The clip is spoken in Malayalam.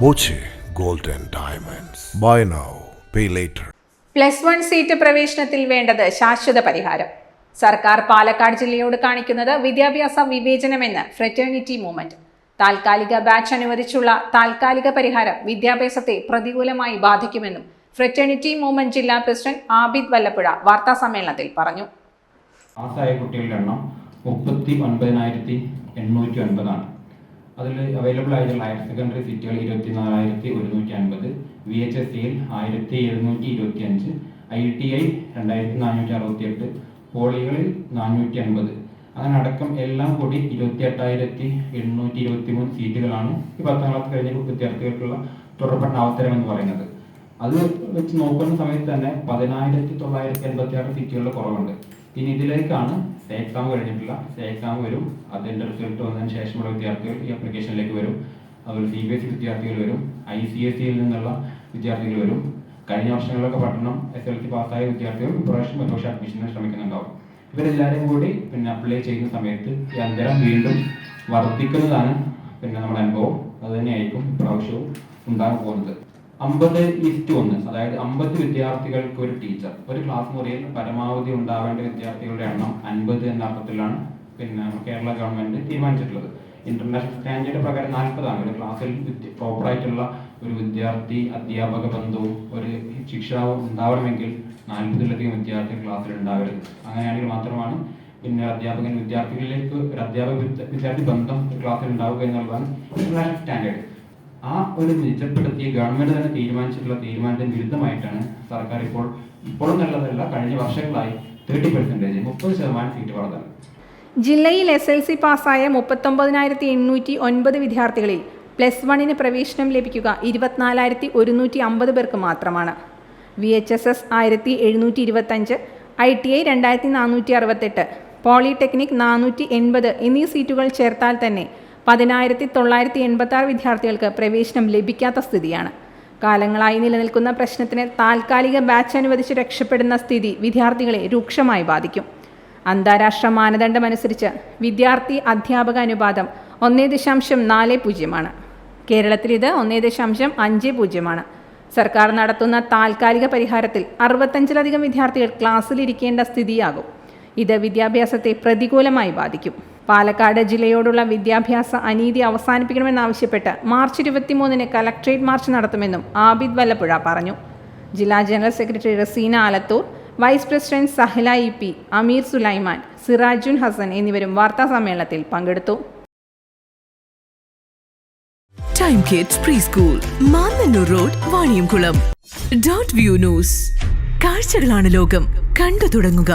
Boche Gold and Diamonds. Buy now, pay later. +1 seat പ്രവേശനത്തിൽ വേണ്ടത് ശാശ്വത പരിഹാരം. സർക്കാർ പാലക്കാട് ജില്ലയോട് കാണിക്കുന്നത് വിദ്യാഭ്യാസ വിവേചനമെന്ന് ഫ്രറ്റേണിറ്റി മൂവ്മെന്റ്. താൽക്കാലിക ബാച്ച് അനുവദിച്ചുള്ള താൽക്കാലിക പരിഹാരം വിദ്യാഭ്യാസത്തെ പ്രതികൂലമായി ബാധിക്കുമെന്നും ഫ്രറ്റേണിറ്റി മൂവ്മെന്റ് ജില്ലാ പ്രസിഡന്റ് ആബിദ് വല്ലപ്പുഴ വാർത്താസമ്മേളനത്തിൽ പറഞ്ഞു. പാസ്സായ കുട്ടികളുടെ എണ്ണം 39,809 ആണ്. അതിൽ അവൈലബിൾ ആയിട്ടുള്ള ഹയർ സെക്കൻഡറി സീറ്റുകൾ 24,150, VHSCയിൽ 1,725, ITI 2,468, പോളികളിൽ 450, അങ്ങനെ അടക്കം എല്ലാം കൂടി 28,823 സീറ്റുകളാണ് ഈ 10ാം ക്ലാസ് കഴിഞ്ഞ വിദ്യാർത്ഥികൾക്കുള്ള തുടർപഠന അവസരം എന്ന് പറയുന്നത്. അത് വെച്ച് നോക്കുന്ന സമയത്ത് തന്നെ 10,986 സീറ്റുകളുടെ കുറവുണ്ട്. ഇനി ഇതിലേക്കാണ് എക്സാം കഴിഞ്ഞിട്ടുള്ള എക്സാം വരും, അതിൻ്റെ റിസൾട്ട് വന്നതിന് ശേഷമുള്ള വിദ്യാർത്ഥികൾ ഈ ആപ്ലിക്കേഷനിലേക്ക് വരും. അതുപോലെ CBSE വിദ്യാർത്ഥികൾ വരും, ICSEയിൽ നിന്നുള്ള വിദ്യാർത്ഥികൾ വരും. കഴിഞ്ഞ വർഷങ്ങളിലൊക്കെ പഠനം SLC പാസ്സായ വിദ്യാർത്ഥികൾ ഇപ്രാവശ്യം ഒരുപക്ഷെ അഡ്മിഷന് ശ്രമിക്കുന്നുണ്ടാവും. ഇവരെല്ലാവരും കൂടി അപ്ലൈ ചെയ്യുന്ന സമയത്ത് ഈ അന്തരം വീണ്ടും വർദ്ധിക്കുന്നതാണ് നമ്മുടെ അനുഭവം. അത് തന്നെയായിരിക്കും ഇപ്രാവശ്യവും ഉണ്ടാകാൻ പോകുന്നത്. 50:1, അതായത് 50 വിദ്യാർത്ഥികൾക്ക് ഒരു ടീച്ചർ. ഒരു ക്ലാസ് മുറിയിൽ പരമാവധി ഉണ്ടാവേണ്ട വിദ്യാർത്ഥികളുടെ എണ്ണം 50 എന്ന അർത്ഥത്തിലാണ് കേരള ഗവൺമെന്റ് തീരുമാനിച്ചിട്ടുള്ളത്. ഇന്റർനാഷണൽ സ്റ്റാൻഡേർഡ് പ്രകാരം 40 ആണ്. ഒരു ക്ലാസ്സിൽ പ്രോപ്പറായിട്ടുള്ള ഒരു വിദ്യാർത്ഥി അധ്യാപക ബന്ധവും ഒരു ശിക്ഷാവും ഉണ്ടാവണമെങ്കിൽ 40-ലധികം വിദ്യാർത്ഥികൾ ക്ലാസ്സിൽ ഉണ്ടാവരുത്. അങ്ങനെയാണെങ്കിൽ മാത്രമാണ് അധ്യാപകൻ വിദ്യാർത്ഥികളിലേക്ക് ഒരു അധ്യാപക വിദ്യാർത്ഥി ബന്ധം ക്ലാസ്സിൽ ഉണ്ടാവുക എന്നുള്ളതാണ് ഇന്റർനാഷണൽ സ്റ്റാൻഡേർഡ്. ആ ഒരു നിജപ്പെടുത്തിയ ഗവൺമെന്റ് തന്നെ തീരുമാനിച്ചിട്ടുള്ള തീരുമാനത്തിന് വിരുദ്ധമായിട്ടാണ് സർക്കാർ ഇപ്പോഴും നല്ലതല്ല, കഴിഞ്ഞ വർഷങ്ങളായി 30% സീറ്റ് വർധന. ജില്ലയിൽ SLC പാസ്സായ 39,809 വിദ്യാർത്ഥികളിൽ +1 പ്രവേശനം ലഭിക്കുക 24,150 പേർക്ക് മാത്രമാണ്. VHSS 1,725, ITI 2,468, പോളിടെക്നിക് 480 എന്നീ സീറ്റുകൾ ചേർത്താൽ തന്നെ 10,986 വിദ്യാർത്ഥികൾക്ക് പ്രവേശനം ലഭിക്കാത്ത സ്ഥിതിയാണ്. കാലങ്ങളായി നിലനിൽക്കുന്ന പ്രശ്നത്തിന് താൽക്കാലിക ബാച്ച് അനുവദിച്ച് രക്ഷപ്പെടുന്ന സ്ഥിതി വിദ്യാർത്ഥികളെ രൂക്ഷമായി ബാധിക്കും. അന്താരാഷ്ട്ര മാനദണ്ഡമനുസരിച്ച് വിദ്യാർത്ഥി അധ്യാപക അനുപാതം 1.40 കേരളത്തിൽ ഇത് 1.50. സർക്കാർ നടത്തുന്ന താൽക്കാലിക പരിഹാരത്തിൽ 65ലധികം വിദ്യാർത്ഥികൾ ക്ലാസ്സിലിരിക്കേണ്ട സ്ഥിതിയാകും. ഇത് വിദ്യാഭ്യാസത്തെ പ്രതികൂലമായി ബാധിക്കും. പാലക്കാട് ജില്ലയോടുള്ള വിദ്യാഭ്യാസ അനീതി അവസാനിപ്പിക്കണമെന്നാവശ്യപ്പെട്ട് മാർച്ച് 23 കലക്ട്രേറ്റ് മാർച്ച് നടത്തുമെന്നും ആബിദ് വല്ലപ്പുഴ പറഞ്ഞു. ജില്ലാ general secretary Raseena Alathur, vice president Sahala EP, Ameer Sulaiman, Sirajun Hasan എന്നിവരും വാർത്താ സമ്മേളനത്തിൽ പങ്കെടുത്തു. Time kids preschool, Mannannur road, Vaniyamkulam. .view news. കാഴ്ചകളാണ് ലോകം, കണ്ടു തുടങ്ങുക.